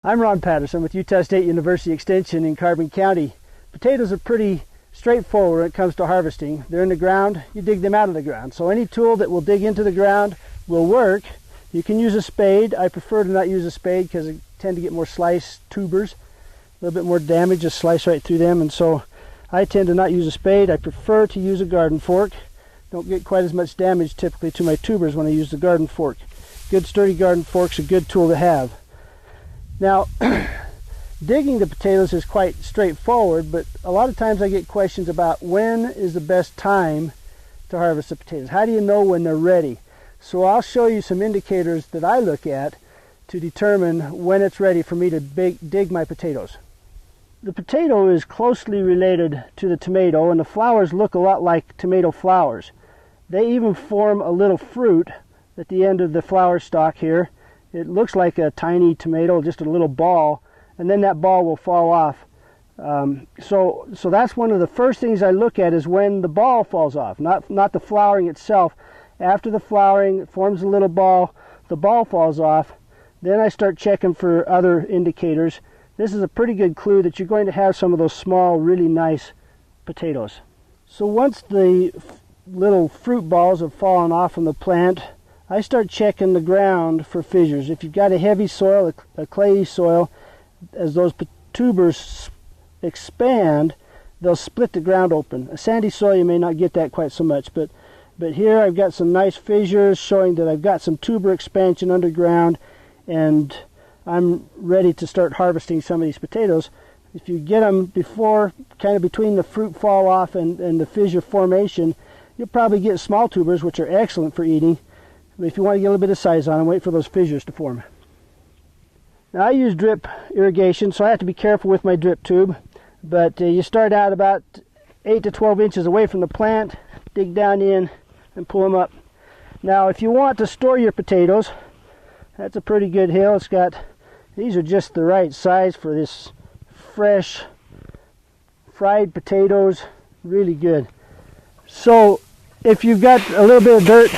I'm Ron Patterson with Utah State University Extension in Carbon County. Potatoes are pretty straightforward when it comes to harvesting. They're in the ground, you dig them out of the ground. So any tool that will dig into the ground will work. You can use a spade. I prefer to not use a spade because I tend to get more sliced tubers, a little bit more damage, just slice right through them, and so I tend to not use a spade. I prefer to use a garden fork. Don't get quite as much damage typically to my tubers when I use the garden fork. Good sturdy garden fork's a good tool to have. Now, digging the potatoes is quite straightforward, but a lot of times I get questions about when is the best time to harvest the potatoes. How do you know when they're ready? So I'll show you some indicators that I look at to determine when it's ready for me to dig my potatoes. The potato is closely related to the tomato, and the flowers look a lot like tomato flowers. They even form a little fruit at the end of the flower stalk here. It looks like a tiny tomato, just a little ball, and then that ball will fall off. So that's one of the first things I look at, is when the ball falls off, not the flowering itself. After the flowering, it forms a little ball, the ball falls off. Then I start checking for other indicators. This is a pretty good clue that you're going to have some of those small, really nice potatoes. So once the little fruit balls have fallen off from the plant, I start checking the ground for fissures. If you've got a heavy soil, a clayey soil, as those tubers expand, they'll split the ground open. A sandy soil, you may not get that quite so much, but here I've got some nice fissures showing that I've got some tuber expansion underground, and I'm ready to start harvesting some of these potatoes. If you get them before, kind of between the fruit fall off and the fissure formation, you'll probably get small tubers, which are excellent for eating. But if you want to get a little bit of size on them, wait for those fissures to form. Now I use drip irrigation, so I have to be careful with my drip tube. But you start out about 8 to 12 inches away from the plant, dig down in, and pull them up. Now if you want to store your potatoes, that's a pretty good hill. These are just the right size for this fresh fried potatoes, really good. So if you've got a little bit of dirt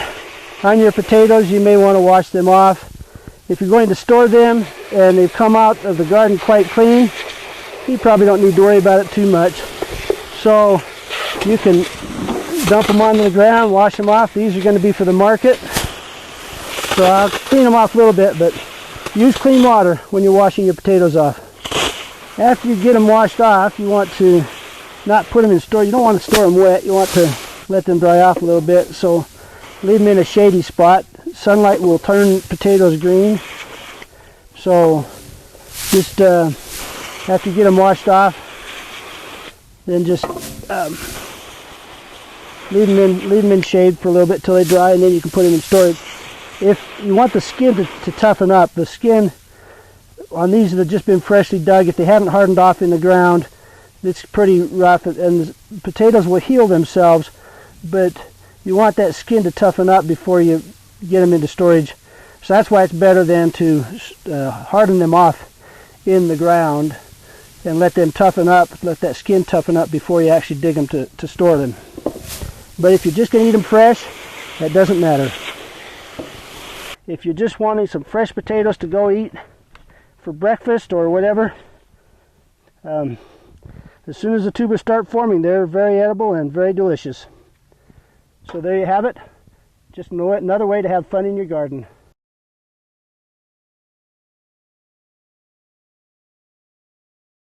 on your potatoes, you may want to wash them off. If you're going to store them and they've come out of the garden quite clean, you probably don't need to worry about it too much. So you can dump them onto the ground, wash them off. These are going to be for the market. So I'll clean them off a little bit, but use clean water when you're washing your potatoes off. After you get them washed off, you want to not put them in storage. You don't want to store them wet. You want to let them dry off a little bit. So leave them in a shady spot. Sunlight will turn potatoes green. So just after you get them washed off, then just leave them in shade for a little bit till they dry, and then you can put them in storage. If you want the skin to toughen up, the skin on these that have just been freshly dug, if they haven't hardened off in the ground, it's pretty rough, and the potatoes will heal themselves, but you want that skin to toughen up before you get them into storage. So that's why it's better than to harden them off in the ground and let them toughen up, let that skin toughen up before you actually dig them to store them. But if you're just going to eat them fresh, that doesn't matter. If you're just wanting some fresh potatoes to go eat for breakfast or whatever, as soon as the tubers start forming, they're very edible and very delicious. So there you have it. Just another way to have fun in your garden.